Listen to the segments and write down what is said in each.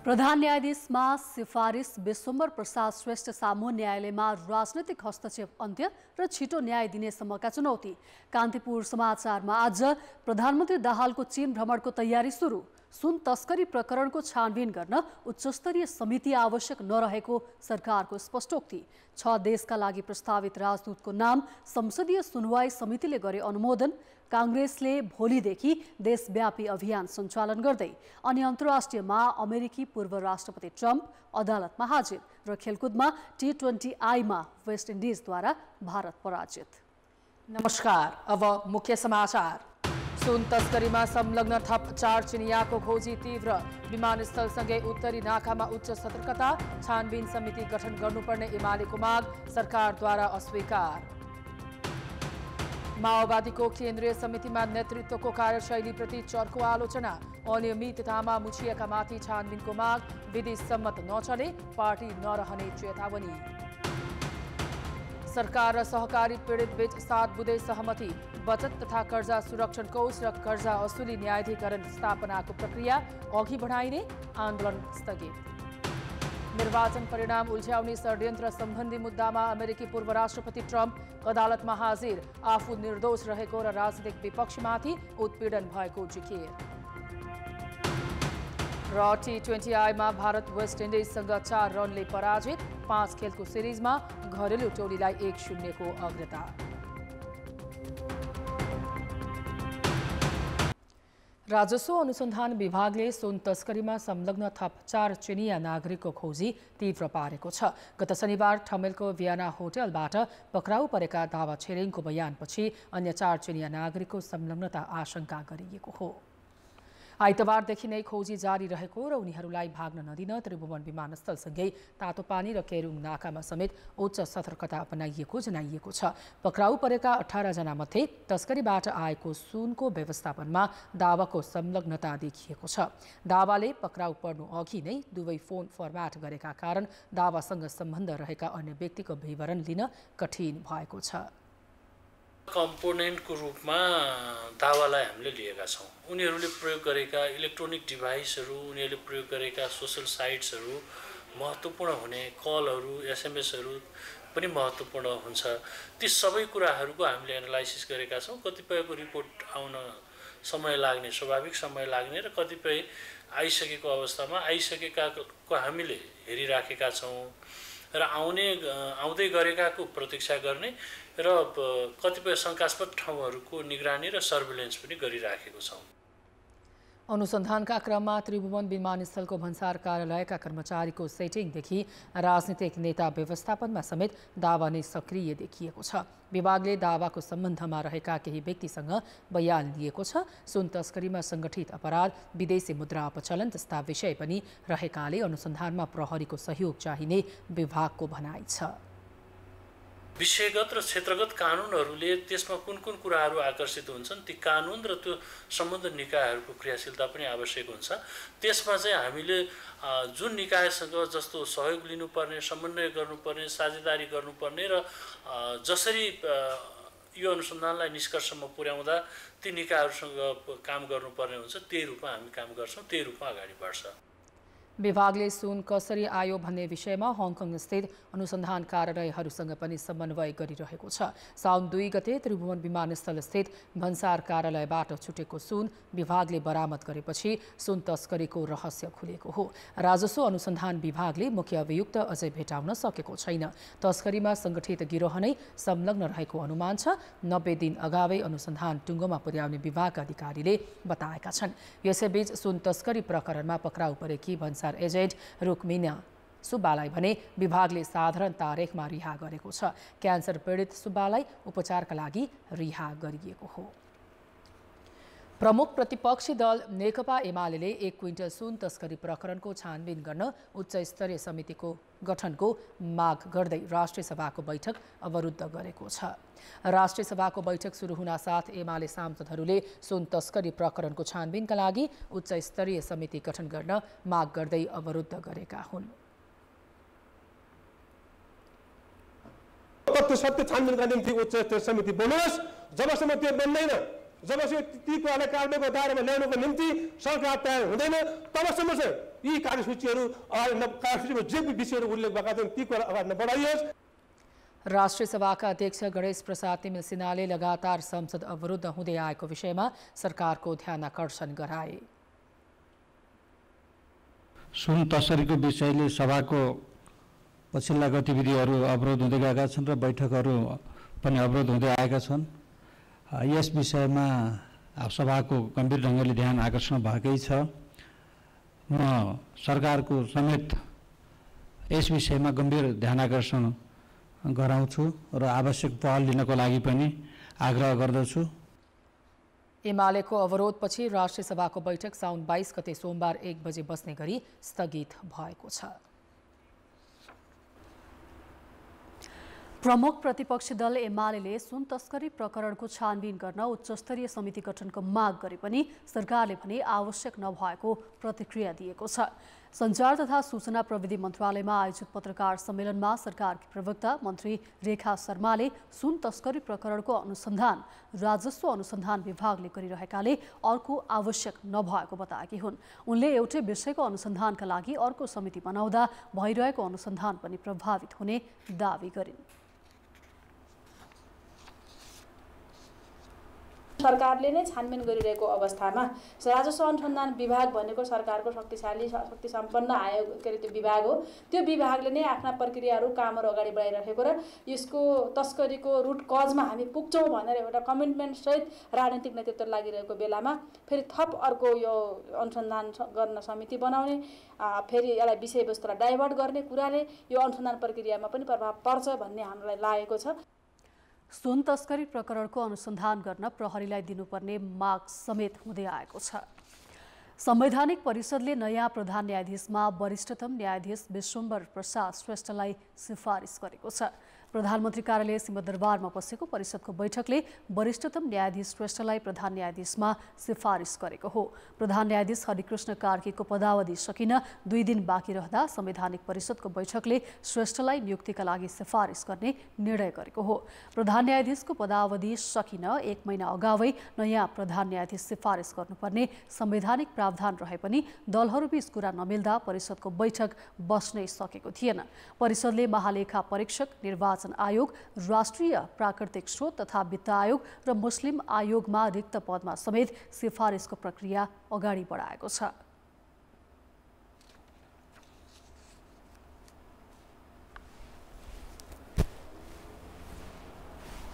प्रधान न्यायाधीशमा सिफारिस विश्वम्भर प्रसाद श्रेष्ठ सामू न्यायालयमा राजनैतिक हस्तक्षेप अन्त्य र छिटो न्याय दिनेसम्मका चुनौती। कान्तिपुर समाचारमा आज प्रधानमन्त्री दाहालको चीन भ्रमणको तयारी सुरु। सुन तस्करी प्रकरणको छानबिन गर्न उच्चस्तरीय समिति आवश्यक नरहेको सरकारको स्पष्टोक्ति। 6 देशका लागि प्रस्तावित राजदूतको नाम संसदीय सुनवाई समितिले गरे अनुमोदन। कांग्रेसले भोलिदेखि देशव्यापी अभियान सञ्चालन गर्दै। अनि अन्तर्राष्ट्रियमा अमेरिकी पूर्व राष्ट्रपति ट्रम्प अदालतमा हाजिर र खेलकुदमा T20I मा वेस्ट इन्डिजद्वारा भारत पराजित। नमस्कार, अब मुख्य समाचार। सुन तस्करीमा संलग्न थप 4 चिनियाको खोजी तीव्र। विमानस्थलसँगै उत्तरी नाकामा उच्च सतर्कता। छानबिन समिति गठन गर्नुपर्ने एमालेको माग सरकारद्वारा अस्वीकार। माओवादीको केन्द्रीय समितिमा नेतृत्वको कार्यशैलीप्रति चर्को आलोचना। अनियमिततामा मुछिएका माथि छानबिनको माग। विधि सम्मत नचले पार्टी नरहने चेतावनी। सरकार र सहकारी पीडित बीच 7 बुँदे सहमति। बचत तथा कर्जा सुरक्षण कोष र कर्जा असुली न्यायाधिकरण स्थापनाको प्रक्रिया अघि बढाइने। आन्दोलन स्थगित। निर्वाचन परिणाम उल्झ्याउने षड्यन्त्र सम्बन्धी मुद्दामा अमेरिकी पूर्व राष्ट्रपति ट्रम्प अदालतमा हाजिर। आफू निर्दोष रहेको र राजनीतिक विपक्षमाथि उत्पीडन भएको जिकिर। र T20I मा भारत वेस्ट इन्डिजसँग 4 रनले पराजित। 5 खेलको सिरिजमा घरेलु टोलीलाई 1-0 को अग्रता। राजस्व अनुसन्धान विभागले सुन तस्करीमा संलग्न थप 4 चिनिया नागरिकको खोजी तीव्र पारेको छ। गत शनिबार ठमेलको भियाना होटलबाट पक्राउ परेका दावा छिरिङको बयानपछि अन्य 4 चिनिया नागरिकको संलग्नता आशंका गरिएको हो। आइतबारदेखि नै खोजी जारी रहेको र उनीहरूलाई भाग्न नदिन त्रिभुवन विमानस्थलसँगै तातोपानी र केरुङ नाकामा समेत उच्च सतर्कता अपनाइएको जनाइएको छ। पक्राउ परेका 18 जना मध्ये तस्करीबाट आएको सुनको व्यवस्थापनमा दावाको संलग्नता देखिएको छ। दावाले पक्राउ पर्नु अघि नै दुवै फोन फर्म्याट गरेका कारण दावासँग सम्बन्ध रहेका अन्य व्यक्तिको विवरण लिन कठिन भएको छ। कम्पोनेन्टको रूपमा दावालाई हामीले लिएका छौँ। उनीहरूले प्रयोग गरेका इलेक्ट्रोनिक डिभाइसहरू, उनीहरूले प्रयोग गरेका सोसल साइट्सहरू महत्त्वपूर्ण हुने, कलहरू, एसएमएसहरू पनि महत्त्वपूर्ण हुन्छ। ती सबै कुराहरूको हामीले एनालाइसिस गरेका छौँ। कतिपयको रिपोर्ट आउन समय लाग्ने, स्वाभाविक समय लाग्ने र कतिपय आइसकेको अवस्थामा आइसकेकाको हामीले हेरिराखेका छौँ र आउँदै गरेकाको प्रतीक्षा गर्ने र कतिपय शङ्कास्पद ठाउँहरूको निगरानी र सर्भिलेन्स पनि गरिराखेको छौँ। अनुसन्धानका क्रममा त्रिभुवन विमानस्थलको भन्सार कार्यालयका कर्मचारीको सेटिङदेखि राजनीतिक नेता व्यवस्थापनमा समेत दावा नै सक्रिय देखिएको छ। विभागले दावाको सम्बन्धमा रहेका केही व्यक्तिसँग बयान लिएको छ। सुन तस्करीमा सङ्गठित अपराध, विदेशी मुद्रा अपचलन जस्ता विषय पनि रहेकाले अनुसन्धानमा प्रहरीको सहयोग चाहिने विभागको भनाइ छ। विषयगत र क्षेत्रगत कानुनहरूले त्यसमा कुन कुन कुराहरू आकर्षित हुन्छन्, ती कानुन र त्यो सम्बन्धित निकायहरूको क्रियाशीलता पनि आवश्यक हुन्छ। त्यसमा चाहिँ हामीले जुन निकायसँग जस्तो सहयोग लिनुपर्ने, समन्वय गर्नुपर्ने, साझेदारी गर्नुपर्ने र जसरी यो अनुसन्धानलाई निष्कर्षमा पुर्याउँदा ती निकायहरूसँग काम गर्नुपर्ने हुन्छ, त्यही रूपमा हामी काम गर्छौँ, त्यही रूपमा अगाडि बढ्छ। विभागले सुन कसरी आयो भन्ने विषयमा हङकङ स्थित अनुसन्धान कार्यालयहरूसँग पनि समन्वय गरिरहेको छ। साउन 2 गते त्रिभुवन विमानस्थल स्थित भन्सार कार्यालयबाट छुटेको सुन विभागले बरामद गरेपछि सुन तस्करीको रहस्य खुलेको हो। राजस्व अनुसन्धान विभागले मुख्य अभियुक्त अझै भेटाउन सकेको छैन। तस्करीमा सङ्गठित गिरोह नै संलग्न रहेको अनुमान छ। 90 दिन अगावै अनुसन्धान टुङ्गोमा पुर्याउने विभागका अधिकारीले बताएका छन्। यसैबीच सुन तस्करी प्रकरणमा पक्राउ परेकी भन्सार एजेन्ट रुक्मिना सुब्बालाई भने विभागले साधारण तारिखमा रिहा गरेको छ। क्यान्सर पीडित सुब्बालाई उपचारका लागि रिहा गरिएको हो। प्रमुख प्रतिपक्षी दल नेकपा एमाले 1 क्विन्टल सुन तस्करी प्रकरणको छानबिन गर्न उच्च स्तरीय समितिको गठनको माग गर्दै राष्ट्रिय सभाको बैठक अवरुद्ध गरेको छ। राष्ट्रिय सभाको बैठक सुरु हुनासाथ एमाले सांसदहरूले सुन तस्करी प्रकरणको छानबिनका लागि उच्च स्तरीय समिति गठन गर्न माग गर्दै अवरुद्ध गरेका हुन्। तथ्य सत्य छानबिनका निम्ति उच्च स्तरीय समिति बनोस्। जबसम्म त्यो बन्दैन जबसम्म ती कुरालाई कार्यान्वयनको दायरामा ल्याउनको निम्ति सरकार तयार हुँदैन तबसम्म चाहिँ यी कार्यसूचीहरू अगाडि कार्यसूचीमा जे विषयहरू उल्लेख भएका छन् ती कुरा अगाडि नबढाइयोस्। राष्ट्रिय सभाका अध्यक्ष गणेश प्रसाद तिमिल सिन्हाले लगातार संसद अवरुद्ध हुँदै आएको विषयमा सरकारको ध्यानाकर्षण गराए। सुन तस्करीको विषयले सभाको पछिल्ला गतिविधिहरू अवरोध हुँदै गएका छन् र बैठकहरू पनि अवरोध हुँदै आएका छन्। यस विषयमा सभाको गम्भीर ढङ्गले ध्यान आकर्षण भएकै छ। म सरकारको समेत यस विषयमा गम्भीर ध्यान आकर्षण गराउँछु र आवश्यक पहल लिनको लागि पनि आग्रह गर्दछु। एमालेको अवरोधपछि राष्ट्रिय सभाको बैठक साउन 22 गते सोमबार 1 बजे बस्ने गरी स्थगित भएको छ। प्रमुख प्रतिपक्षी दल एमाले सुन तस्करी प्रकरणको छानबिन गर्न उच्चस्तरीय समिति गठनको माग गरे पनि सरकारले भने आवश्यक नभएको प्रतिक्रिया दिएको छ। सञ्चार तथा सूचना प्रविधि मन्त्रालयमा आयोजित पत्रकार सम्मेलनमा सरकारकी प्रवक्ता मन्त्री रेखा शर्माले सुन तस्करी प्रकरणको अनुसन्धान राजस्व अनुसन्धान विभागले गरिरहेकाले अर्को आवश्यक नभएको बताएकी हुन्। उनले एउटै विषयको अनुसन्धानका लागि अर्को समिति बनाउँदा भइरहेको अनुसन्धान पनि प्रभावित हुने दावी गरिन्। सरकारले नै छानबिन गरिरहेको अवस्थामा राजस्व अनुसन्धान विभाग भनेको सरकारको शक्ति सम्पन्न आयोग त्यो विभाग हो। त्यो विभागले नै आफ्ना प्रक्रियाहरू कामहरू अगाडि बढाइरहेको र यसको तस्करीको रुट कजमा हामी पुग्छौँ भनेर एउटा कमिटमेन्ट सहित राजनीतिक नेतृत्व लागिरहेको बेलामा फेरि थप अर्को यो अनुसन्धान गर्न समिति बनाउने फेरि यसलाई विषयवस्तुलाई डाइभर्ट गर्ने कुराले यो अनुसन्धान प्रक्रियामा पनि प्रभाव पर्छ भन्ने हामीलाई लागेको छ। सुन तस्करी प्रकरणको अनुसन्धान गर्न प्रहरीलाई दिनुपर्ने माग समेत हुँदै आएको छ। संवैधानिक परिषदले नयाँ प्रधान न्यायाधीशमा वरिष्ठतम न्यायाधीश विश्वम्भर प्रसाद श्रेष्ठलाई सिफारिस गरेको छ। प्रधानमन्त्री कार्यालय सिंहदरबारमा बसेको परिषदको बैठकले वरिष्ठतम न्यायाधीश श्रेष्ठलाई प्रधान न्यायाधीशमा सिफारिस गरेको हो। प्रधान न्यायाधीश हरिकृष्ण कार्कीको पदावधि सकिन 2 दिन बाँकी रहँदा संवैधानिक परिषदको बैठकले श्रेष्ठलाई नियुक्तिका लागि सिफारिस गर्ने निर्णय गरेको हो। प्रधान न्यायाधीशको पदावधि सकिन 1 महिना अगावै नयाँ प्रधान न्यायाधीश सिफारिस गर्नुपर्ने संवैधानिक प्रावधान रहे पनि दलहरूबीच कुरा नमिल्दा परिषदको बैठक बस्नै सकेको थिएन। परिषदले महालेखा परीक्षक, निर्वाचन आयोग, राष्ट्रिय प्राकृतिक स्रोत तथा वित्त आयोग र मुस्लिम आयोगमा रिक्त पदमा समेत सिफारिसको प्रक्रिया अगाडि बढाएको छ।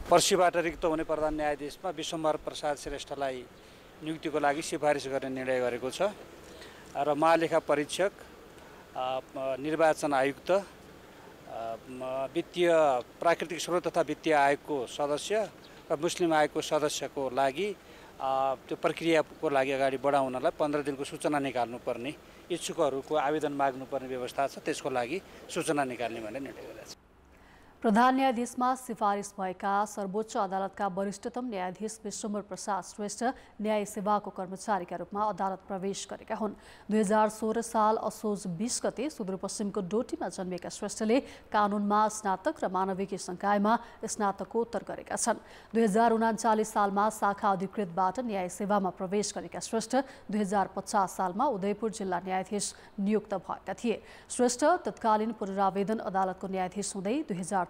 पर्सीबाट रिक्त हुने प्रधान न्यायाधीशमा विश्वम्भर प्रसाद श्रेष्ठलाई नियुक्तिको लागि सिफारिस गर्ने निर्णय गरेको छ र महालेखा परीक्षक, निर्वाचन आयुक्त, वित्तीय प्राकृतिक स्रोत तथा वित्तीय आयोगको सदस्य र मुस्लिम आयोगको सदस्यको लागि त्यो प्रक्रियाको लागि अगाडि बढाउनलाई 15 दिनको सूचना निकाल्नुपर्ने, इच्छुकहरूको आवेदन माग्नुपर्ने व्यवस्था छ। त्यसको लागि सूचना निकाल्ने भनेर निर्णय गरेको छ। प्रधान न्यायाधीशमा सिफारिस भएका सर्वोच्च अदालतका वरिष्ठतम न्यायाधीश विश्वम्भर प्रसाद श्रेष्ठ न्याय सेवाको कर्मचारीका रूपमा अदालत प्रवेश गरेका हुन्। 2016 साल असोज 20 गते सुदूरपश्चिमको डोटीमा जन्मेका श्रेष्ठले कानुनमा स्नातक र मानविकी संकायमा स्नातकोत्तर गरेका छन्। 2039 सालमा शाखा अधिकृतबाट न्याय सेवामा प्रवेश गरेका श्रेष्ठ 2050 सालमा उदयपुर जिल्ला न्यायाधीश नियुक्त भएका थिए। श्रेष्ठ तत्कालीन पुनरावेदन अदालतको न्यायाधीश हुँदै 2073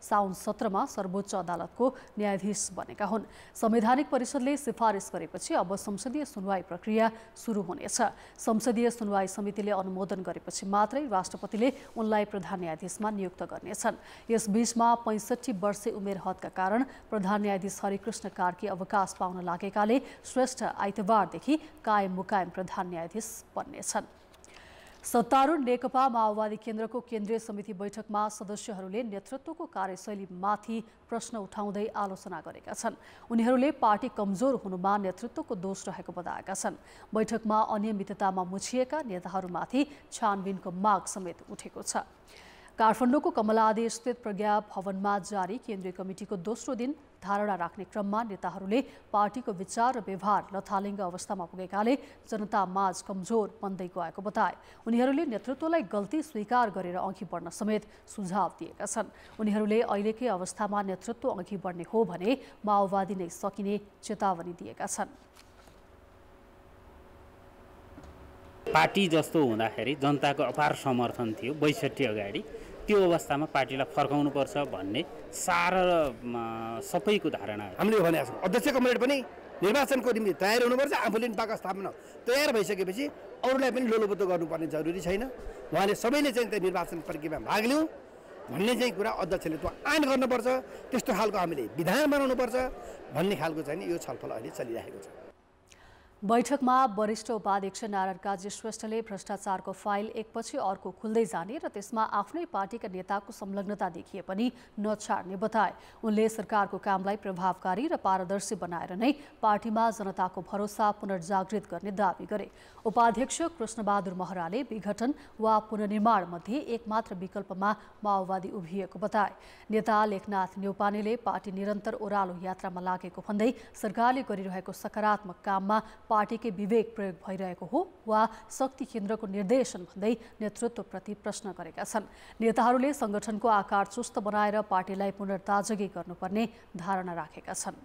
साउन 17 मा सर्वोच्च अदालतको न्यायाधीश बनेका हुन्। संवैधानिक परिषदले सिफारिस गरेपछि अब संसदीय सुनवाई प्रक्रिया सुरु हुनेछ। संसदीय सुनवाई समितिले अनुमोदन गरेपछि मात्रै राष्ट्रपतिले उनलाई प्रधान न्यायाधीशमा नियुक्त गर्नेछन्। यस बीचमा 65 वर्षे उमेर हदका कारण प्रधान न्यायाधीश हरिकृष्ण कार्की अवकाश पाउन लागेकाले श्रेष्ठ आइतबारदेखि कायम मुकायम प्रधान न्यायाधीश बन्नेछन्। सत्तारूढ नेकपा माओवादी केन्द्रको केन्द्रीय समिति बैठकमा सदस्यहरूले नेतृत्वको कार्यशैलीमाथि प्रश्न उठाउँदै आलोचना गरेका छन्। उनीहरूले पार्टी कमजोर हुनुमा नेतृत्वको दोष रहेको बताएका छन्। बैठकमा अनियमिततामा मुछिएका नेताहरूमाथि छानबिनको माग समेत उठेको छ। काठमाडौँको कमलादी स्थित प्रज्ञा भवनमा जारी केन्द्रीय कमिटिको दोस्रो दिन धारणा राख्ने क्रममा नेताहरूले पार्टीको विचार र व्यवहार लथालिङ्ग अवस्थामा पुगेकाले जनता माझ कमजोर बन्दै गएको बताए। उनीहरूले नेतृत्वलाई गल्ती स्वीकार गरेर अघि बढ्न समेत सुझाव दिएका छन्। उनीहरूले अहिलेकै अवस्थामा नेतृत्व अघि बढ्ने हो भने माओवादी नै सकिने चेतावनी दिएका छन्। पार्टी जस्तो हुँदाखेरि जनताको अपार समर्थन थियो 62 अगाडि, त्यो अवस्थामा पार्टीलाई फर्काउनुपर्छ भन्ने सारा सबैको धारणा हो। हामीले भनेका छौँ अध्यक्ष कमरेड पनि निर्वाचनको निम्ति तयार हुनुपर्छ, आफूले पार्टी स्थापना तयार भइसकेपछि अरूलाई पनि लोलोबद्ध गर्नुपर्ने जरुरी छैन। उहाँले सबैले चाहिँ त्यो निर्वाचन प्रक्रियामा भाग लिउँ भन्ने चाहिँ कुरा अध्यक्षले त्यो आइन गर्नुपर्छ, त्यस्तो खालको हामीले विधान बनाउनुपर्छ भन्ने खालको चाहिँ यो छलफल अहिले चलिरहेको छ। बैठकमा वरिष्ठ उपाध्यक्ष नारायण काजी श्रेष्ठले भ्रष्टाचारको फाइल एकपछि अर्को खुल्दै जाने र त्यसमा आफ्नै पार्टीका नेताको संलग्नता देखिए पनि नछाड्ने बताए। उनले सरकारको कामलाई प्रभावकारी र पारदर्शी बनाएर नै पार्टीमा जनताको भरोसा पुनर्जागृत गर्ने दावी गरे। उपाध्यक्ष कृष्णबहादुर महराले विघटन वा पुनर्निर्माण मध्ये एकमात्र विकल्पमा माओवादी उभिएको बताए। नेता लेखनाथ न्यौपानेले पार्टी निरन्तर ओह्रालो यात्रामा लागेको भन्दै सरकारले गरिरहेको सकारात्मक काममा पार्टीकै विवेक प्रयोग भइरहेको हो वा शक्ति केन्द्रको निर्देशन भन्दै नेतृत्वप्रति प्रश्न गरेका छन्। नेताहरूले संगठनको आकार चुस्त बनाएर पार्टीलाई पुनर्ताजगी गर्नुपर्ने धारणा राखेका छन्।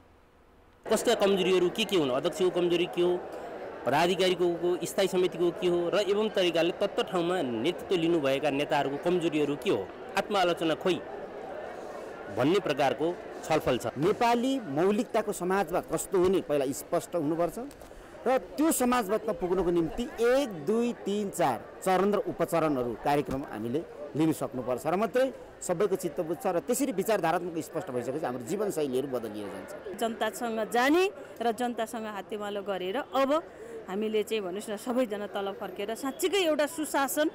कसका कमजोरीहरू के हुन्, अध्यक्षको कमजोरी के हो, पदाधिकारीको स्थायी समितिको के हो र एवं तरिकाले तत्त्व ठाउँमा नेतृत्व लिनुभएका नेताहरूको कमजोरीहरू के हो, आत्मआलोचना खोइ भन्ने प्रकारको छलफल छ। नेपाली मौलिकताको समाजवाद कस्तो हुने पहिला स्पष्ट हुनुपर्छ र त्यो समाजवादमा पुग्नको निम्ति 1, 2, 3, 4 चरण र उपचरणहरू कार्यक्रम हामीले लिन सक्नुपर्छ र मात्रै सबैको चित्त बुझ्छ र त्यसरी विचारधारात्मक स्पष्ट भइसकेपछि हाम्रो जीवनशैलीहरू बदलिएर जान्छ। जनतासँग जाने र जनतासँग हातेमालो गरेर अब हामीले चाहिँ भन्नुहोस् न सबैजना तल फर्केर साँच्चीकै एउटा सुशासन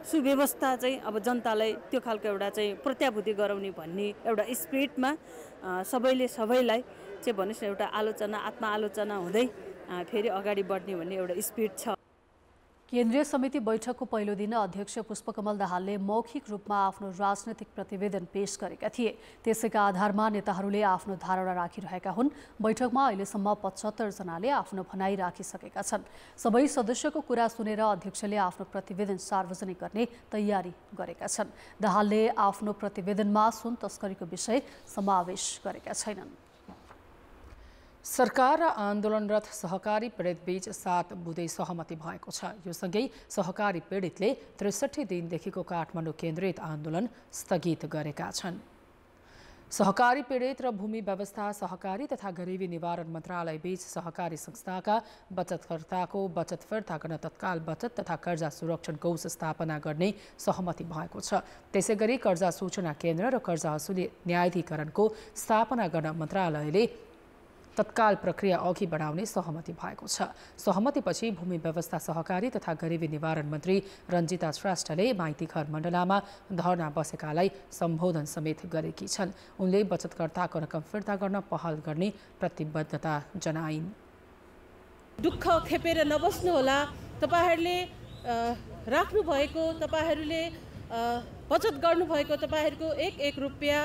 सुव्यवस्था चाहिँ अब जनतालाई त्यो खालको एउटा चाहिँ प्रत्याभूति गराउने भन्ने एउटा स्पिरिटमा सबैले सबैलाई चाहिँ भन्नुहोस् न एउटा आलोचना आत्मआलोचना हुँदै फेरि अगाडि बढ्ने भन्ने एउटा स्पिरिट छ। केन्द्रीय समिति बैठकको पहिलो दिन अध्यक्ष पुष्पकमल दाहालले मौखिक रूपमा आफ्नो राजनैतिक प्रतिवेदन पेश गरेका थिए। त्यसैका आधारमा नेताहरूले आफ्नो धारणा राखिरहेका हुन्। बैठकमा अहिलेसम्म 75 जनाले आफ्नो भनाइ राखिसकेका छन्। सबै सदस्यको कुरा सुनेर अध्यक्षले आफ्नो प्रतिवेदन सार्वजनिक गर्ने तयारी गरेका छन्। दाहालले आफ्नो प्रतिवेदनमा सुन तस्करीको विषय समावेश गरेका छैनन्। सरकार र आन्दोलनरत सहकारी पीडित बीच 7 बुँदे सहमति भएको छ। यो सँगै सहकारी पीडितले 63 दिनदेखिको काठमाडौँ केन्द्रित आन्दोलन स्थगित गरेका छन्। सहकारी पीडित र भूमि व्यवस्था सहकारी तथा गरिबी निवारण मन्त्रालय बीच सहकारी संस्थाका बचतकर्ताको बचत फिर्ता गर्न तत्काल बचत तथा कर्जा सुरक्षण कोष स्थापना गर्ने सहमति भएको छ। त्यसैगरी कर्जा सूचना केन्द्र र कर्जा असुली न्यायाधिकरणको स्थापना गर्न मन्त्रालयले तत्काल प्रक्रिया अघि बढाउने सहमति भएको छ। सहमतिपछि भूमि व्यवस्था सहकारी तथा गरिबी निवारण मन्त्री रञ्जिता श्रेष्ठले माइतीघर मण्डलामा धरना बसेकालाई सम्बोधन समेत गरेकी छन्। उनले बचतकर्ताको रकम फिर्ता गर्न पहल गर्ने प्रतिबद्धता जनाइन्। दुःख खेपेर नबस्नुहोला, तपाईहरूले राख्नुभएको, तपाईहरूले बचत गर्नुभएको तपाईहरूको 1-1 रुपियाँ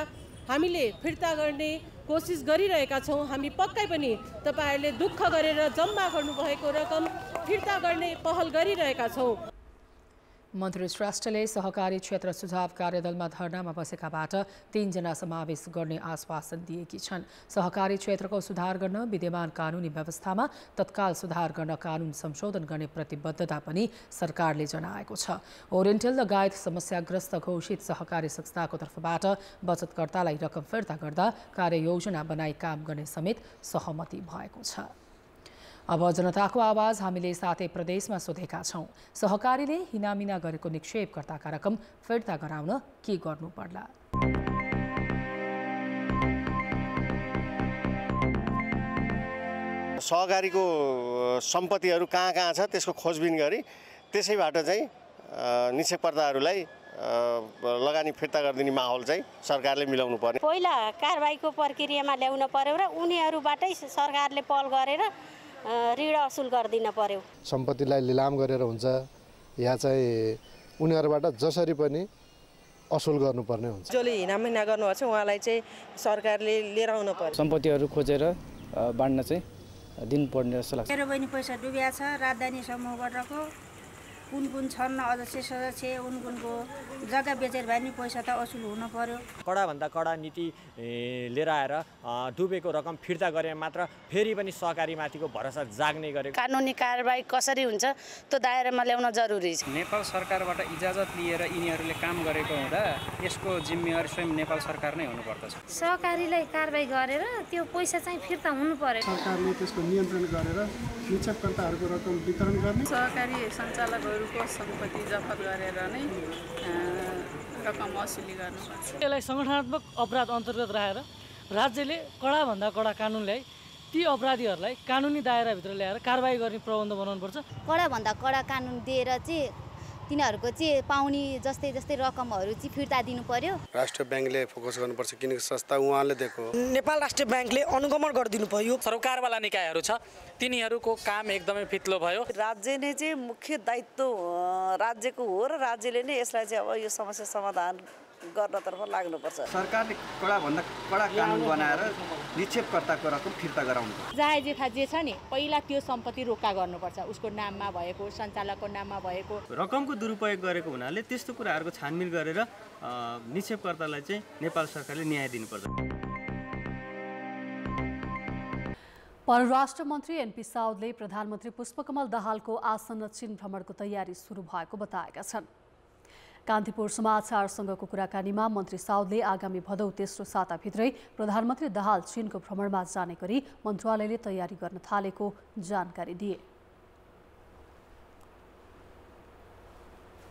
हामीले फिर्ता गर्ने कोसिस गरिरहेका छौँ। हामी पक्कै पनि तपाईहरूले दुःख गरेर जम्मा गर्नुभएको रकम फिर्ता गर्ने पहल गरिरहेका छौँ। मन्त्री श्रेष्ठले सहकारी क्षेत्र सुझाव कार्यदलमा धरनामा बसेकाबाट 3 जना समावेश गर्ने आश्वासन दिएकी छन्। सहकारी क्षेत्रको सुधार गर्न विद्यमान कानुनी व्यवस्थामा तत्काल सुधार गर्न कानुन संशोधन गर्ने प्रतिबद्धता पनि सरकारले जनाएको छ। ओरिएन्टल लगायत समस्याग्रस्त घोषित सहकारी संस्थाको तर्फबाट बचतकर्तालाई रकम फिर्ता गर्दा कार्ययोजना बनाई काम गर्ने समेत सहमति भएको छ। अब जनताको आवाज हामीले सातै प्रदेशमा सोधेका छौँ। सहकारीले हिनामिना गरेको निक्षेपकर्ताका रकम फिर्ता गराउन के गर्नु पर्ला? सहकारीको सम्पत्तिहरू कहाँ कहाँ छ त्यसको खोजबिन गरी त्यसैबाट चाहिँ निक्षेपकर्ताहरूलाई लगानी फिर्ता गरिदिने माहौल चाहिँ सरकारले मिलाउनु पर्ने। पहिला कारबाहीको प्रक्रियामा ल्याउन पर्यो र उनीहरूबाटै सरकारले पहल गरेर ऋण असुल गरिदिन पर्यो। सम्पत्तिलाई लिलाम गरेर हुन्छ या चाहिँ उनीहरूबाट जसरी पनि असुल गर्नुपर्ने हुन्छ। जसले हिनामिना गर्नुपर्छ उहाँलाई चाहिँ सरकारले लिएर आउनु पर्छ। सम्पत्तिहरू खोजेर बाँड्न चाहिँ दिनुपर्ने जस्तो लाग्छ। मेरो बहिनी पैसा डुबिया छ राजधानी समूहबाटको कुन छन् अध्यक्ष सदस्य उनको जग्गा बेचेर भए नि पैसा त असुल हुनु पर्यो। कडाभन्दा कडा नीति लिएर आएर डुबेको रकम फिर्ता गरे मात्र फेरि पनि सहकारीमाथिको भरोसा जाग्ने गरेको। कानुनी कारबाही कसरी हुन्छ त्यो दायरामा ल्याउन जरुरी छ। नेपाल सरकारबाट इजाजत लिएर यिनीहरूले काम गरेको हुँदा यसको जिम्मेवारी स्वयं नेपाल सरकार नै हुनुपर्दछ। सहकारीलाई कारबाही गरेर त्यो पैसा चाहिँ फिर्ता हुनु पर्यो। सरकारले त्यसको नियन्त्रण गरेर निक्षेपकर्ताहरूको रकम वितरण गर्ने। सहकारी सञ्चालकहरूको सम्पत्ति जफत गरेर नै रकम असुली गर्नुपर्छ। यसलाई सङ्गठनात्मक अपराध अन्तर्गत राखेर राज्यले कडाभन्दा कडा कानुन ल्याई ती अपराधीहरूलाई कानुनी दायराभित्र ल्याएर कारबाही गर्ने प्रबन्ध बनाउनुपर्छ। कडाभन्दा कडा कानुन दिएर चाहिँ तिनीहरूको चाहिँ पाउने जस्तै रकमहरू चाहिँ फिर्ता दिनु पर्यो। राष्ट्रिय ब्याङ्कले फोकस गर्नुपर्छ किनकि संस्था उहाँले दिएको। नेपाल राष्ट्रिय ब्याङ्कले अनुगमन गरिदिनु पर्यो। सरकारवाला निकायहरू छ तिनीहरूको काम एकदमै फितलो भयो। राज्य नै चाहिँ मुख्य दायित्व राज्यको हो र राज्यले नै यसलाई चाहिँ अब यो समस्या समाधान गर्नतर्फ लाग्नुपर्छ। सरकारले कडाभन्दा कडा कानुन बनाएर निक्षेपकर्ताको रकम फिर्ता गराउनु। जायज जेठा जे छ नि पहिला त्यो सम्पत्ति रोका गर्नुपर्छ। उसको नाममा भएको सञ्चालकको नाममा भएको रकमको दुरुपयोग गरेको हुनाले त्यस्तो कुराहरूको छानबिन गरेर निक्षेपकर्तालाई चाहिँ नेपाल सरकारले न्याय दिनुपर्छ। परराष्ट्र मन्त्री एनपी साउदले प्रधानमन्त्री पुष्पकमल दाहालको आसन्न चीन भ्रमणको तयारी सुरु भएको बताएका छन्। कान्तिपुर समाचारसँगको कुराकानीमा मन्त्री साउदले आगामी भदौ तेस्रो साताभित्रै प्रधानमन्त्री दाहाल चीनको भ्रमणमा जाने गरी मन्त्रालयले तयारी गर्न थालेको जानकारी दिए।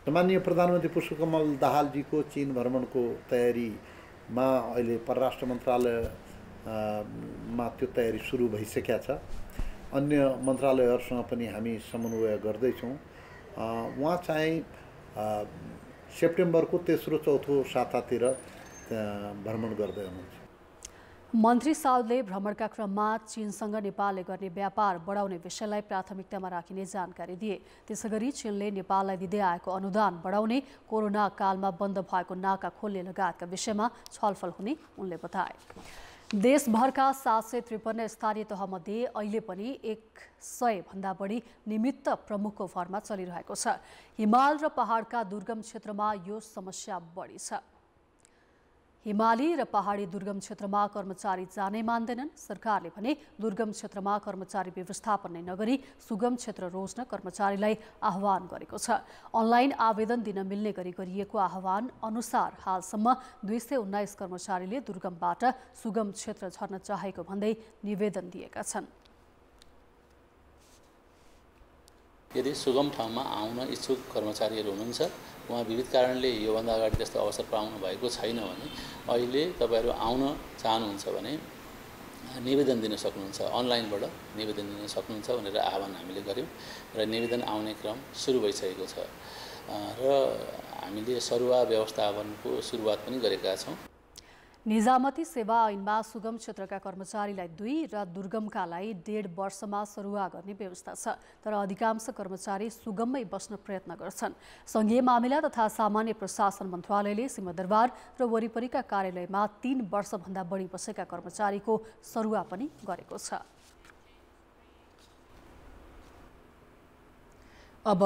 माननीय प्रधानमन्त्री पुष्पकमल दाहालजीको चीन भ्रमणको तयारीमा अहिले परराष्ट्र मन्त्रालयमा त्यो तयारी सुरु भइसकेका छ। अन्य मन्त्रालयहरूसँग पनि हामी समन्वय गर्दैछौँ। उहाँ चाहिँ सेप्टेम्बरको तेस्रो चौथो सातातिर भ्रमण गर्दै हुनुहुन्छ। मन्त्री साउदले भ्रमणका क्रममा चीनसँग नेपालले गर्ने व्यापार बढाउने विषयलाई प्राथमिकतामा राखिने जानकारी दिए। त्यसैगरी चीनले नेपाललाई दिँदै आएको अनुदान बढाउने, कोरोना कालमा बन्द भएको नाका खोल्ने लगायतका विषयमा छलफल हुने उनले बताए। देशभरका 753 स्थानीय तहमध्ये अहिले पनि 100 भन्दा बढी निमित्त प्रमुखको भरमा चलिरहेको छ। हिमाल र पहाडका दुर्गम क्षेत्रमा यो समस्या बढी छ। हिमाली र पहाडी दुर्गम क्षेत्रमा कर्मचारी जानै मान्दैनन्। सरकारले भने दुर्गम क्षेत्रमा कर्मचारी व्यवस्थापन नै नगरी सुगम क्षेत्र रोज्न कर्मचारीलाई आह्वान गरेको छ। अनलाइन आवेदन दिन मिल्ने गरी गरिएको आह्वान अनुसार हालसम्म 219 कर्मचारीले दुर्गमबाट सुगम क्षेत्र झर्न चाहेको भन्दै निवेदन दिएका छन्। यदि सुगम ठाउँमा आउन इच्छुक कर्मचारीहरू हुनुहुन्छ, उहाँ विविध कारणले योभन्दा अगाडि त्यस्तो अवसर पाउनु भएको छैन भने अहिले तपाईँहरू आउन चाहनुहुन्छ भने निवेदन दिन सक्नुहुन्छ। अनलाइनबाट निवेदन दिन सक्नुहुन्छ भनेर आह्वान हामीले गऱ्यौँ र निवेदन आउने क्रम सुरु भइसकेको छ र हामीले सरुवा व्यवस्थापनको सुरुवात पनि गरेका छौँ। निजामती सेवा ऐनमा सुगम क्षेत्रका कर्मचारीलाई 2 र दुर्गमकालाई 1.5 वर्षमा सरुवा गर्ने व्यवस्था छ। तर अधिकांश कर्मचारी सुगममै बस्न प्रयत्न गर्छन्। सङ्घीय मामिला तथा सामान्य प्रशासन मन्त्रालयले सिंहदरबार र वरिपरिका कार्यालयमा 3 वर्षभन्दा बढी बसेका कर्मचारीको सरुवा पनि गरेको छ। अब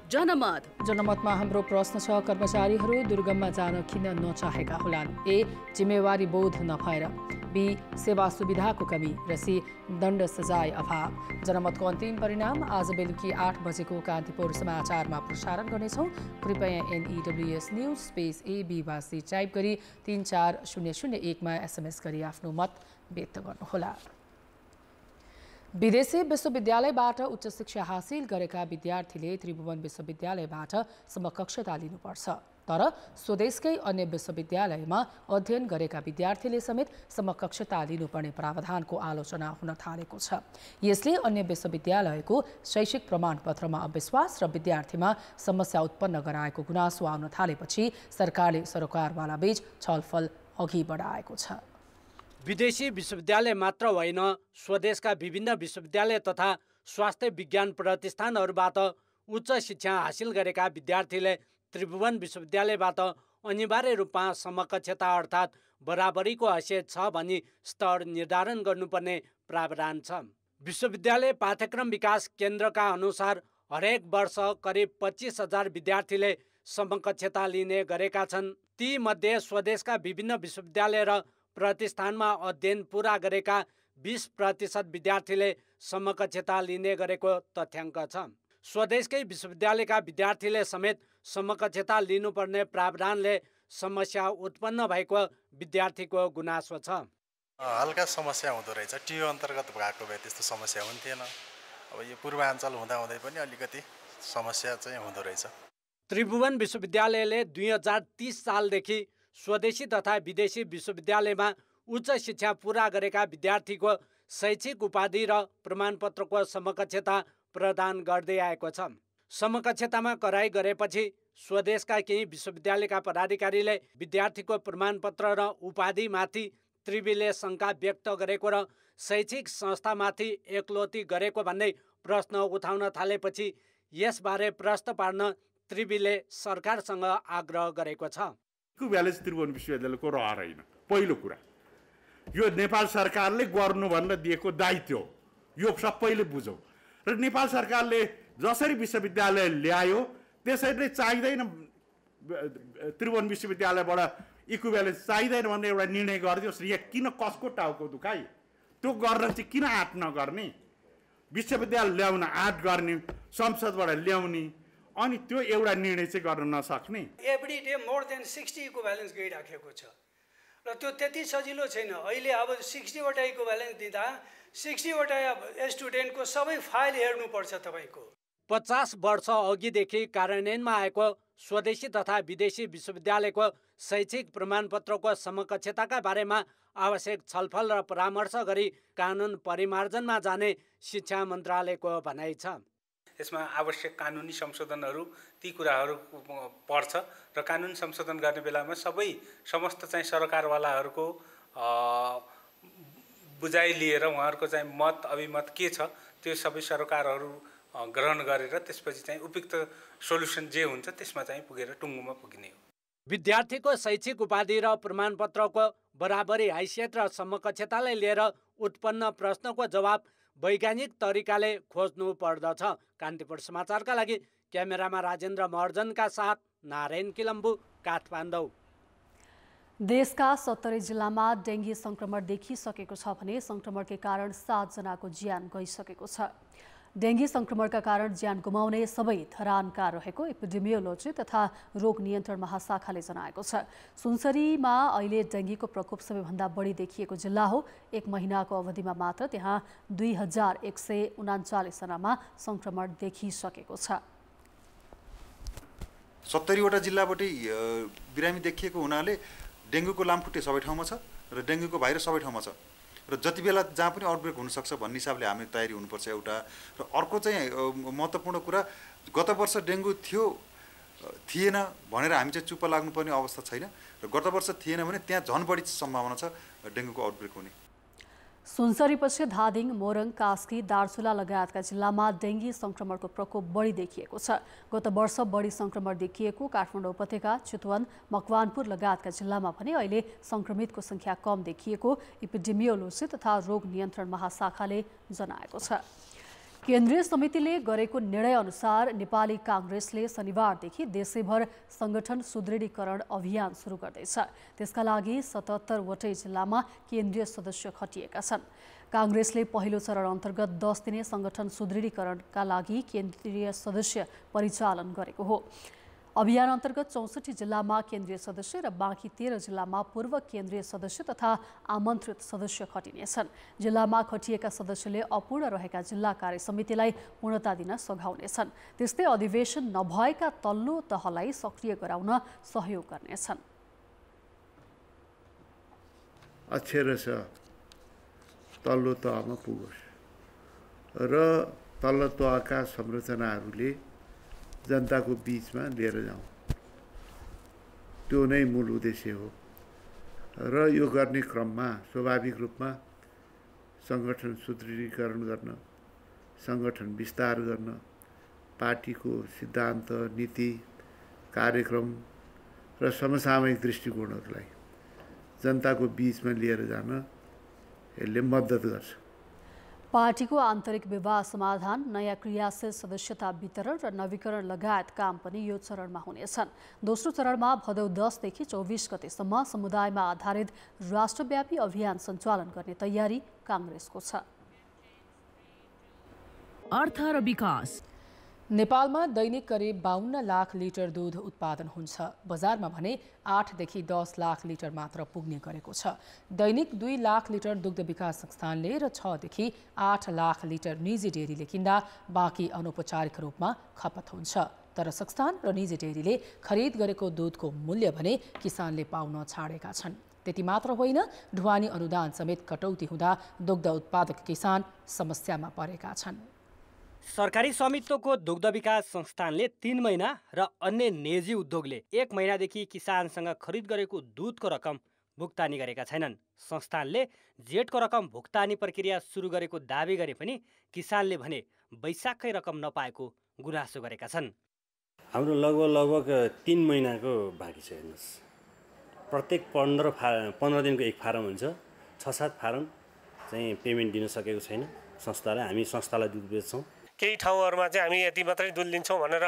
जनमतमा हाम्रो प्रश्न छ, कर्मचारीहरू दुर्गममा जान किन नचाहेका होलान्? ए. जिम्मेवारी बोध नभएर, बी. सेवा सुविधाको कमी र सी. दण्ड सजाय अभाव। जनमतको अन्तिम परिणाम आज बेलुकी 8 बजेको कान्तिपुर समाचारमा प्रसारण गर्नेछौँ। कृपया NEWS न्युज स्पेस AB वा C टाइप गरी 34001मा SMS गरी आफ्नो मत व्यक्त गर्नुहोला। विदेशी विश्वविद्यालयबाट उच्च शिक्षा हासिल गरेका विद्यार्थीले त्रिभुवन विश्वविद्यालयबाट समकक्षता लिनुपर्छ। तर स्वदेशकै अन्य विश्वविद्यालयमा अध्ययन गरेका विद्यार्थीले समेत समकक्षता लिनुपर्ने प्रावधानको आलोचना हुन थालेको छ। यसले अन्य विश्वविद्यालयको शैक्षिक प्रमाणपत्रमा अविश्वास र विद्यार्थीमा समस्या उत्पन्न गराएको गुनासो आउन थालेपछि सरकारले सरोकारवाला बीच छलफल अघि बढाएको छ। विदेशी विश्वविद्यालय मात्र होइन, स्वदेशका विभिन्न विश्वविद्यालय तथा स्वास्थ्य विज्ञान प्रतिष्ठानहरूबाट उच्च शिक्षा हासिल गरेका विद्यार्थीले त्रिभुवन विश्वविद्यालयबाट अनिवार्य रूपमा समकक्षता अर्थात् बराबरीको हैसियत छ भनी स्तर निर्धारण गर्नुपर्ने प्रावधान छ। विश्वविद्यालय पाठ्यक्रम विकास केन्द्रका अनुसार हरेक वर्ष करिब 25,000 विद्यार्थीले समकक्षता लिने गरेका छन्। ती मध्ये स्वदेशका विभिन्न विश्वविद्यालय र प्रतिष्ठानमा अध्ययन पूरा गरेका 20% विद्यार्थीले समकक्षता लिने गरेको तथ्याङ्क छ। स्वदेशकै विश्वविद्यालयका विद्यार्थीले समेत समकक्षता लिनुपर्ने प्रावधानले समस्या उत्पन्न भएको विद्यार्थीको गुनासो छ। हल्का समस्या हुँदो रहेछ। टियु अन्तर्गत भएको भए त्यस्तो समस्या हुन्थेन। अब यो पूर्वाञ्चल हुँदाहुँदै पनि अलिकति समस्या चाहिँ हुँदो रहेछ। त्रिभुवन विश्वविद्यालयले 2030 सालदेखि स्वदेशी तथा विदेशी विश्वविद्यालयमा उच्च शिक्षा पूरा गरेका विद्यार्थीको शैक्षिक उपाधि र प्रमाणपत्रको समकक्षता प्रदान गर्दै आएको छ। समकक्षतामा कराई गरेपछि स्वदेशका केही विश्वविद्यालयका पदाधिकारीले विद्यार्थीको प्रमाणपत्र र उपाधिमाथि त्रिवीले शङ्का व्यक्त गरेको र शैक्षिक संस्थामाथि एकलौटी गरेको भन्ने प्रश्न उठाउन थालेपछि यसबारे प्रश्न पार्न त्रिवीले सरकारसँग आग्रह गरेको छ। इक्विभ्यालेन्स त्रिभुवन विश्वविद्यालयको रहर होइन। पहिलो कुरा यो नेपाल सरकारले गर्नु भनेर दिएको दायित्व हो, यो सबैले बुझौँ। र नेपाल सरकारले जसरी विश्वविद्यालय ल्यायो त्यसरी चाहिँदैन त्रिभुवन विश्वविद्यालयबाट इक्विभ्यालेन्स चाहिँदैन भन्ने एउटा निर्णय गरिदियोस्। यहाँ किन कसको टाउको दुखाइ? त्यो गर्न चाहिँ किन आँट नगर्ने? विश्वविद्यालय ल्याउन आँट गर्ने, संसदबाट ल्याउने, अनि त्यो एउटा निर्णय चाहिँ गर्न नसक्ने। Every day more than 60 equivalence गइराखेको छ र त्यो त्यति सजिलो छैन। अहिले अब 60वटा इक्विभ्यालेन्स दिँदा 60वटा स्टुडेन्टको सबै फाइल हेर्नुपर्छ तपाईँको। 50 वर्ष अघिदेखि कार्यान्वयनमा आएको स्वदेशी तथा विदेशी विश्वविद्यालयको शैक्षिक प्रमाणपत्रको समकक्षताका बारेमा आवश्यक छलफल र परामर्श गरी कानुन परिमार्जनमा जाने शिक्षा मन्त्रालयको भनाइ छ। यसमा आवश्यक कानुनी संशोधनहरू ती कुराहरू पर्छ र कानुन संशोधन गर्ने बेलामा समस्त चाहिँ सरकारवालाहरूको बुझाइ लिएर उहाँहरूको चाहिँ मत अभिमत के छ त्यो सबै सरकारहरू ग्रहण गरेर त्यसपछि चाहिँ उपयुक्त सोल्युसन जे हुन्छ त्यसमा चाहिँ पुगेर टुङ्गोमा पुगिने हो। विद्यार्थीको शैक्षिक उपाधि र प्रमाणपत्रको बराबरी हैसियत र समकक्षतालाई लिएर उत्पन्न प्रश्नको जवाब वैज्ञानिक तरिकाले खोज्नु पर्दछ। कान्तिपुर समाचारका लागि क्यामेरामा राजेन्द्र महर्जनका साथ नारायण किलम्बु, काठमाडौँ। देशका 70 जिल्लामा डेङ्गी संक्रमण देखिसकेको छ भने संक्रमणकै कारण 7 जनाको ज्यान गइसकेको छ। डेङ्गी संक्रमणका कारण ज्यान गुमाउने सबै धरानका रहेको एपिडेमियोलोजी तथा रोग नियन्त्रण महाशाखाले जनाएको छ। सुनसरीमा अहिले डेङ्गीको प्रकोप सबैभन्दा बढी देखिएको जिल्ला हो। एक महिनाको अवधिमा मात्र त्यहाँ 2139 जनामा संक्रमण देखिसकेको छ। 70वटा जिल्लाबाटै बिरामी देखिएको हुनाले डेङ्गुको लामखुट्टे सबै ठाउँमा छ र डेङ्गुको भाइरस सबै ठाउँमा छ र जति बेला जहाँ पनि आउटब्रेक हुनसक्छ भन्ने हिसाबले हामी तयारी हुनुपर्छ एउटा। र अर्को चाहिँ महत्त्वपूर्ण कुरा, गत वर्ष डेङ्गु थिएन भनेर हामी चाहिँ चुप्प लाग्नुपर्ने अवस्था छैन र गत वर्ष थिएन भने त्यहाँ झन् बढी सम्भावना छ डेङ्गुको आउटब्रेक हुने। सुनसरीपछि धादिङ, मोरङ, कास्की, दार्चुला लगायतका जिल्लामा डेङ्गी संक्रमणको प्रकोप बढी देखिएको छ। गत वर्ष बढी संक्रमण देखिएको काठमाडौँ उपत्यका, चितवन, मकवानपुर लगायतका जिल्लामा पनि अहिले संक्रमितको संख्या कम देखिएको एपिडेमियोलोजी तथा रोग नियन्त्रण महाशाखाले जनाएको छ। केन्द्रीय समितिले गरेको निर्णयअनुसार नेपाली काङ्ग्रेसले शनिबारदेखि देशैभर संगठन सुदृढीकरण अभियान सुरु गर्दैछ। त्यसका लागि 77 वटै जिल्लामा केन्द्रीय सदस्य खटिएका छन्। काङ्ग्रेसले पहिलो चरण अन्तर्गत 10 दिने संगठन सुदृढीकरणका लागि केन्द्रीय सदस्य परिचालन गरेको हो। अभियान अन्तर्गत 64 जिल्लामा केन्द्रीय सदस्य र बाँकी 13 जिल्लामा पूर्व केन्द्रीय सदस्य तथा आमन्त्रित सदस्य खटिनेछन्। जिल्लामा खटिएका सदस्यले अपूर्ण रहेका जिल्ला कार्य समितिलाई पूर्णता दिन सघाउनेछन्। त्यस्तै अधिवेशन नभएका तल्लो तहलाई सक्रिय गराउन सहयोग गर्नेछन्। अक्षर छ तल्लो तहमा पुगोस् र तल्लो तहका संरचनाहरूले जनताको बीचमा लिएर जाउँ, त्यो नै मूल उद्देश्य हो। र यो गर्ने क्रममा स्वाभाविक रूपमा संगठन सुदृढीकरण गर्न, संगठन विस्तार गर्न, पार्टीको सिद्धान्त नीति कार्यक्रम र समसामयिक दृष्टिकोणहरूलाई जनताको बीचमा लिएर जान यसले मद्दत गर्छ। पार्टीको आन्तरिक विवाद समाधान, नयाँ क्रियाशील सदस्यता वितरण र नवीकरण लगायत काम पनि यो चरणमा हुनेछन्। दोस्रो चरणमा भदौ 10 देखि 24 गतेसम्म समुदायमा आधारित राष्ट्रव्यापी अभियान सञ्चालन गर्ने तयारी काङ्ग्रेसको छ। अर्थ र विकास। नेपालमा दैनिक करिब 52 लाख लिटर दूध उत्पादन हुन्छ। बजारमा भने 8 देखि 10 लाख लिटर मात्र पुग्ने गरेको छ। दैनिक 2 लाख लिटर दुग्ध विकास संस्थानले र 6 देखि 8 लाख लिटर निजी डेरीले किन्दा बाँकी अनौपचारिक रूपमा खपत हुन्छ। तर संस्थान र निजी डेरीले खरिद गरेको दूधको मूल्य भने किसानले पाउन छाडेका छन्। त्यति मात्र होइन, ढुवानी अनुदान समेत कटौती हुँदा दुग्ध उत्पादक किसान समस्यामा परेका छन्। सरकारी स्वामित्वको दुग्ध विकास संस्थानले 3 महिना र अन्य निजी उद्योगले 1 महिनादेखि किसानसँग खरिद गरेको दूधको रकम भुक्तानी गरेका छैनन्। संस्थानले जेठको रकम भुक्तानी प्रक्रिया सुरु गरेको दावी गरे पनि किसानले भने वैशाखकै रकम नपाएको गुनासो गरेका छन्। हाम्रो लगभग 3 महिनाको बाँकी छ। हेर्नुहोस्, प्रत्येक 15 दिनको एक फारम हुन्छ। 6-7 फारम चाहिँ पेमेन्ट दिन सकेको छैन संस्थालाई। हामी संस्थालाई दुध बेच्छौँ। केही ठाउँहरूमा चाहिँ हामी यति मात्रै दुध लिन्छौँ भनेर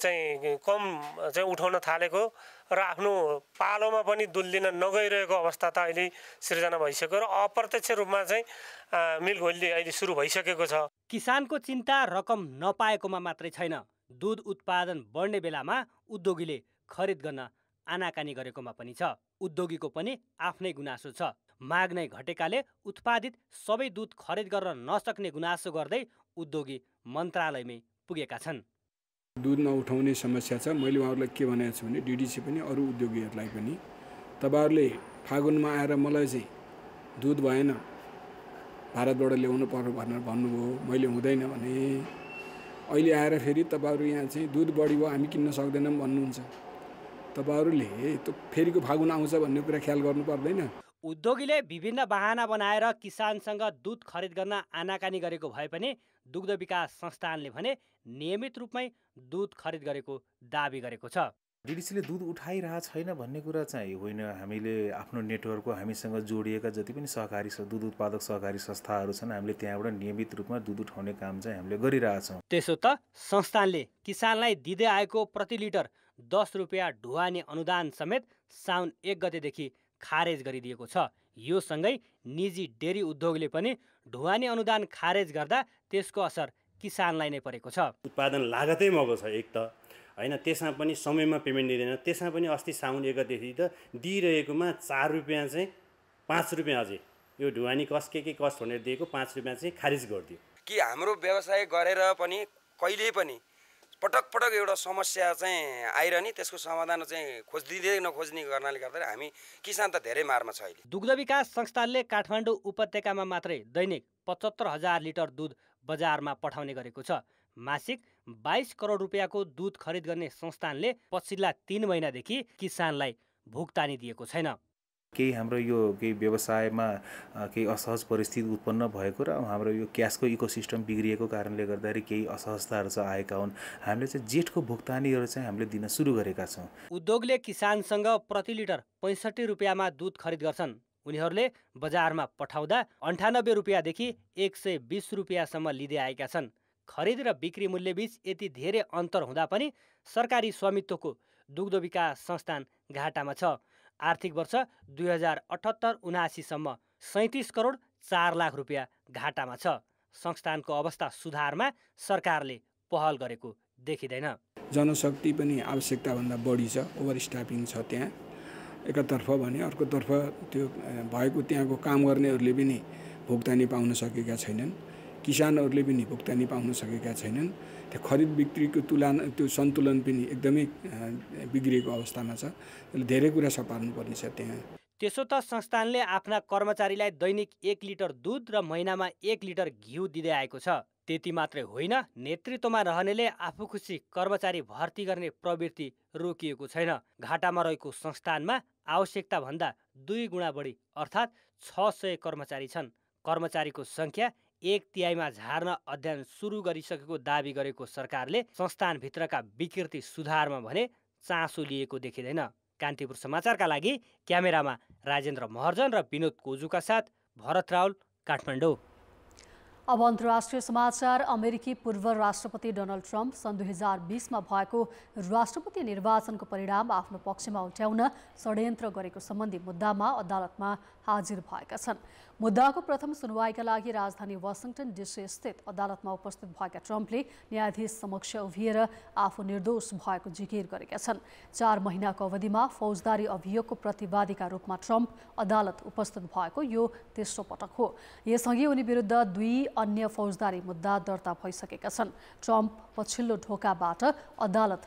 चाहिँ कम चाहिँ उठाउन थालेको र आफ्नो पालोमा पनि दुध लिन नगइरहेको अवस्था त अहिले सिर्जना भइसक्यो र अप्रत्यक्ष रूपमा चाहिँ मिल्क होल्डी अहिले सुरु भइसकेको छ। किसानको चिन्ता रकम नपाएकोमा मात्रै छैन, दूध उत्पादन बढ्ने बेलामा उद्योगीले खरिद गर्न आनाकानी गरेकोमा पनि छ। उद्योगीको पनि आफ्नै गुनासो छ। माग नै घटेकाले उत्पादित सबै दूध खरिद गर्न नसक्ने गुनासो गर्दै उद्योगी मन्त्रालयमै पुगेका छन्। दूध नउठाउने समस्या छ। मैले उहाँहरूलाई के भनेको छु भने डिडिसी पनि अरू उद्योगीहरूलाई पनि तपाईँहरूले फागुनमा आएर मलाई चाहिँ दूध भएन भारतबाट ल्याउनु पर्यो भनेर भन्नुभयो। मैले हुँदैन भने अहिले आएर फेरि तपाईँहरू यहाँ चाहिँ दूध बढी भयो हामी किन्न सक्दैनौँ भन्नुहुन्छ। तपाईँहरूले त्यो फेरिको फागुन आउँछ भन्ने कुरा ख्याल गर्नु पर्दैन। उद्योगीले विभिन्न बहाना बनाएर किसानसँग दूध खरिद गर्न आनाकानी गरेको भए पनि दुग्ध विकास संस्थानले भने नियमित रूपमै दूध खरिद गरेको दावी गरेको छ। डिडिसीले दूध उठाइरहेको छैन भन्ने कुरा चाहिँ होइन। हामीले आफ्नो नेटवर्कको हामीसँग जोडिएका जति पनि सहकारी दूध उत्पादक सहकारी संस्थाहरू छन्, हामीले त्यहाँबाट नियमित रूपमा दूध उठाउने काम चाहिँ हामीले गरिरहेछौँ। त्यसो त संस्थानले किसानलाई दिँदै आएको प्रति लिटर 10 रुपियाँ ढुवानी अनुदान समेत साउन 1 गतेदेखि खारेज गरिदिएको छ। यो सँगै निजी डेरी उद्योगले पनि ढुवानी अनुदान खारेज गर्दा त्यसको असर किसानलाई नै परेको छ। उत्पादन लागतै महँगो छ एक त होइन, त्यसमा पनि समयमा पेमेन्ट दिँदैन। त्यसमा पनि अस्ति साउन 1 गतेदेखि त दिइरहेकोमा 4 रुपियाँ चाहिँ 5 रुपियाँ अझै यो ढुवानी कस्ट के कस्ट भनेर दिएको 5 रुपियाँ चाहिँ खारिज गरिदियो। कि हाम्रो व्यवसाय गरेर पनि कहिल्यै पनि पटक एउटा समस्या चाहिँ आइरहने त्यसको समाधान चाहिँ खोजिदिँदै नखोज्ने गर्नाले गर्दा हामी किसान त धेरै मारमा छ। अहिले दुग्ध विकास संस्थानले काठमाडौँ उपत्यकामा मात्रै दैनिक 75,000 लिटर दूध बजारमा पठाउने गरेको छ। मासिक 22 करोड रुपियाँको दूध खरिद गर्ने संस्थानले पछिल्ला 3 महिनादेखि किसानलाई भुक्तानी दिएको छैन। केही हाम्रो यो केही व्यवसायमा केही असहज परिस्थिति उत्पन्न भएको र हाम्रो यो क्यासको इकोसिस्टम बिग्रिएको कारणले गर्दाखेरि केही असहजताहरू चाहिँ आएका हुन्। हामीले चाहिँ जेठको भुक्तानीहरू चाहिँ हामीले दिन सुरु गरेका छौँ। उद्योगले किसानसँग प्रति लिटर 65 रुपियाँमा दूध खरिद गर्छन्। उनीहरूले बजारमा पठाउँदा 98 रुपियाँदेखि 120 रुपियाँसम्म लिँदै आएका छन्। खरिद र बिक्री मूल्यबीच यति धेरै अन्तर हुँदा पनि सरकारी स्वामित्वको दुग्ध विकास संस्थान घाटामा छ। आर्थिक वर्ष 2078-79 सम्म 37 करोड 4 लाख रुपियाँ घाटामा छ। संस्थानको अवस्था सुधारमा सरकारले पहल गरेको देखिँदैन। जनशक्ति पनि आवश्यकताभन्दा बढी छ, ओभर स्टाफिङ छ त्यहाँ एकतर्फ भने, अर्कोतर्फ त्यो भएको त्यहाँको काम गर्नेहरूले पनि भुक्तानी पाउन सकेका छैनन्, किसानहरूले पनि भुक्तानी पाउन सकेका छैनन्। त्यो खरिद बिक्रीको तुलना त्यो सन्तुलन पनि एकदमै बिग्रिएको अवस्थामा छ। त्यसले धेरै कुरा सपार्नुपर्ने छ त्यहाँ। त्यसो त संस्थानले आफ्ना कर्मचारीलाई दैनिक 1 लिटर दूध र महिनामा 1 लिटर घिउ दिँदै आएको छ। त्यति मात्रै होइन, नेतृत्वमा रहनेले आफू खुसी कर्मचारी भर्ती गर्ने प्रवृत्ति रोकिएको छैन। घाटामा रहेको संस्थानमा आवश्यकता भन्दा 2 गुणा बढी अर्थात् 600 कर्मचारी छन्। कर्मचारीको संख्या 1/3 झार्न अध्ययन सुरु गरिसकेको दावी गरेको सरकारले संस्थानभित्रका विकृति सुधारमा भने चासो लिएको देखिँदैन। कान्तिपुर समाचारका लागि क्यामेरामा राजेन्द्र महर्जन र विनोद कोजुका साथ भरत राउल, काठमाडौँ। अब अन्तर्राष्ट्रिय समाचार। अमेरिकी पूर्व राष्ट्रपति डोनाल्ड ट्रम्प सन् 2020मा भएको राष्ट्रपति निर्वाचनको परिणाम आफ्नो पक्षमा उल्ट्याउन षड्यन्त्र गरेको सम्बन्धी मुद्दामा अदालतमा हाजिर भएका छन्। मुद्दाको प्रथम सुनवाईका लागि राजधानी वासिङटन डिसी स्थित अदालतमा उपस्थित भएका ट्रम्पले न्यायाधीश समक्ष उभिएर आफू निर्दोष भएको जिकिर गरेका छन्। 4 महिनाको अवधिमा फौजदारी अभियोगको प्रतिवादीका रूपमा ट्रम्प अदालत उपस्थित भएको यो तेस्रो पटक हो। यसअघि उनी विरुद्ध 2 अन्य फौजदारी मुद्दा दर्ता भइसकेका छन्। ट्रम्प पछिल्लो ढोकाबाट अदालत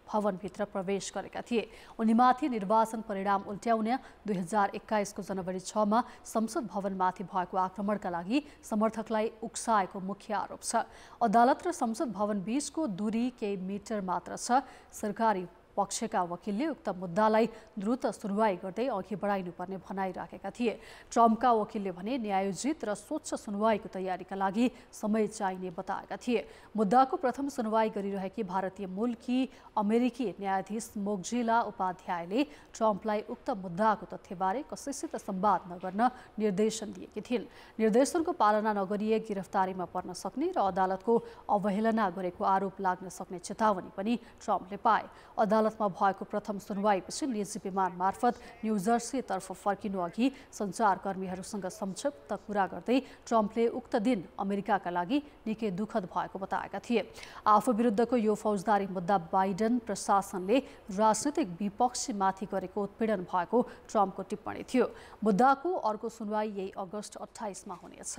भवनभित्र प्रवेश गरेका थिए। उनीमाथि निर्वाचन परिणाम उल्ट्याउने 2021 को जनवरी 6 मा संसद भवनमाथि भएको आक्रमणका लागि समर्थकलाई उक्साएको मुख्य आरोप छ। अदालत र संसद भवन बीचको दूरी केही मिटर मात्र छ। सरकारी पक्षका वकिलले उक्त मुद्दालाई द्रुत सुनवाई गर्दै अघि बढाइनुपर्ने भनाइ राखेका थिए। ट्रम्पका वकिलले भने न्यायोचित र स्वच्छ सुनवाईको तयारीका लागि समय चाहिने बताएका थिए। मुद्दाको प्रथम सुनवाई गरिरहेकी भारतीय मूलकी अमेरिकी न्यायाधीश मोग्जिला उपाध्यायले ट्रम्पलाई उक्त मुद्दाको तथ्यबारे कसैसित संवाद नगर्न निर्देशन दिएकी थिइन्। निर्देशनको पालना नगरिए गिरफ्तारीमा पर्न सक्ने र अदालतको अवहेलना गरेको आरोप लाग्न सक्ने चेतावनी पनि ट्रम्पले पाए। अदालतमा भएको प्रथम सुनवाईपछि निजी विमान मार्फत न्युजर्सीतर्फ फर्किनु अघि सञ्चारकर्मीहरूसँग संक्षिप्त कुरा गर्दै ट्रम्पले उक्त दिन अमेरिकाका लागि निकै दुःखद भएको बताएका थिए। आफू विरुद्धको यो फौजदारी मुद्दा बाइडेन प्रशासनले राजनीतिक विपक्षीमाथि गरेको उत्पीडन भएको ट्रम्पको टिप्पणी थियो। मुद्दाको अर्को सुनवाई यही अगस्त 28 मा हुनेछ।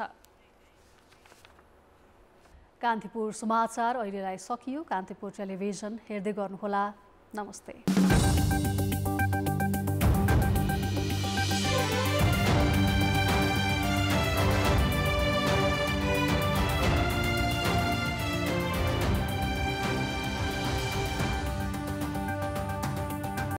कान्तिपुर समाचार अहिलेलाई सकियो। कान्तिपुर टेलिभिजन हेर्दै गर्नुहोला। नमस्ते।